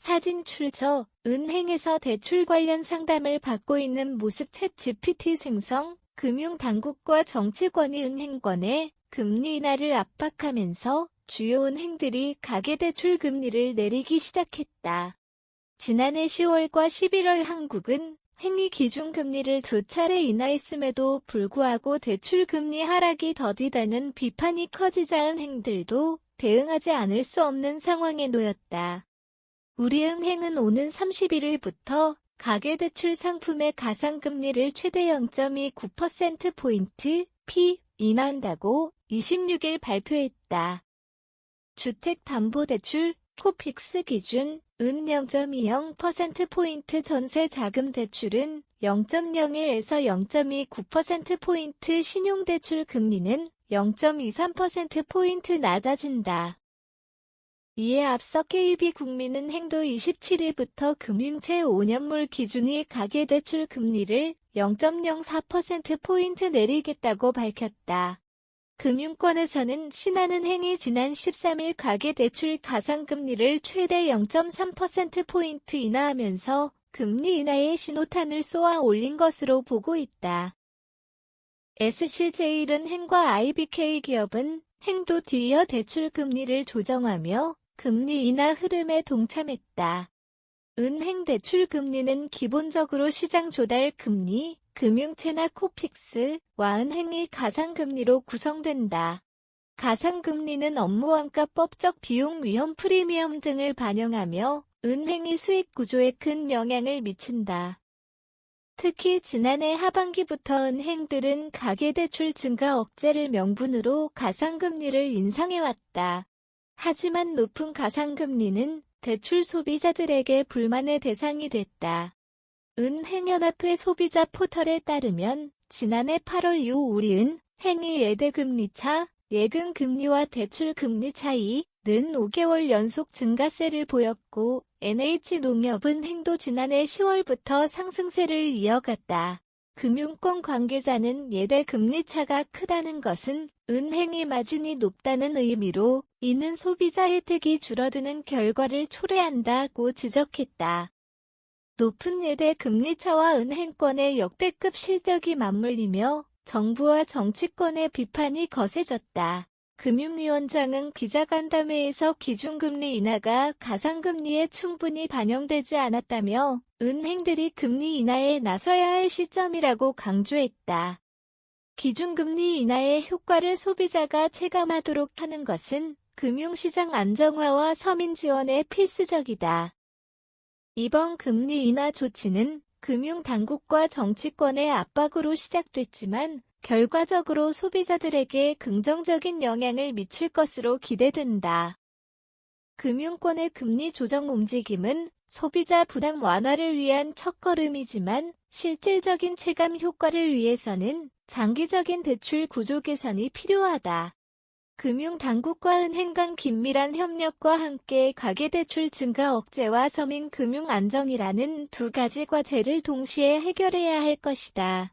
사진 출처, 은행에서 대출 관련 상담을 받고 있는 모습. 챗 GPT 생성, 금융당국과 정치권이 은행권에 금리 인하를 압박하면서 주요 은행들이 가계대출 금리를 내리기 시작했다. 지난해 10월과 11월 한국은 행위 기준금리를 2차례 인하했음에도 불구하고 대출금리 하락이 더디다는 비판이 커지자 은행들도 대응하지 않을 수 없는 상황에 놓였다. 우리은행은 오는 31일부터 가계대출 상품의 가상금리를 최대 0.29%포인트 인하한다고 26일 발표했다. 주택담보대출, 코픽스 기준, 은 0.20%포인트 전세자금대출은 0.01에서 0.29%포인트 신용대출 금리는 0.23%포인트 낮아진다. 이에 앞서 KB국민은행도 27일부터 금융채 5년물 기준의 가계대출 금리를 0.04%포인트 내리겠다고 밝혔다. 금융권에서는 신한은행이 지난 13일 가계대출 가상금리를 최대 0.3%포인트 인하하면서 금리 인하의 신호탄을 쏘아 올린 것으로 보고 있다. SC제일은행과 IBK기업은 행도 뒤이어 대출 금리를 조정하며 금리 인하 흐름에 동참했다. 은행 대출 금리는 기본적으로 시장 조달 금리, 금융채나 코픽스와 은행의 가상금리로 구성된다. 가상금리는 업무원가법적 비용 위험 프리미엄 등을 반영하며 은행의 수익 구조에 큰 영향을 미친다. 특히 지난해 하반기부터 은행들은 가계대출 증가 억제를 명분으로 가상금리를 인상해왔다. 하지만 높은 가상금리는 대출 소비자들에게 불만의 대상이 됐다. 은행연합회 소비자 포털에 따르면 지난해 8월 이후 우리은행의 예대금리차, 예금금리와 대출금리 차이는 5개월 연속 증가세를 보였고 NH농협은행도 지난해 10월부터 상승세를 이어갔다. 금융권 관계자는 예대금리차가 크다는 것은 은행의 마진이 높다는 의미로 이는 소비자 혜택이 줄어드는 결과를 초래한다고 지적했다. 높은 예대 금리차와 은행권의 역대급 실적이 맞물리며 정부와 정치권의 비판이 거세졌다. 금융위원장은 기자간담회에서 기준금리 인하가 가상금리에 충분히 반영되지 않았다며 은행들이 금리 인하에 나서야 할 시점이라고 강조했다. 기준금리 인하의 효과를 소비자가 체감하도록 하는 것은 금융시장 안정화와 서민 지원에 필수적이다. 이번 금리 인하 조치는 금융당국과 정치권의 압박으로 시작됐지만 결과적으로 소비자들에게 긍정적인 영향을 미칠 것으로 기대된다. 금융권의 금리 조정 움직임은 소비자 부담 완화를 위한 첫걸음이지만 실질적인 체감 효과를 위해서는 장기적인 대출 구조 개선이 필요하다. 금융당국과 은행 간 긴밀한 협력과 함께 가계대출 증가 억제와 서민 금융 안정이라는 두 가지 과제를 동시에 해결해야 할 것이다.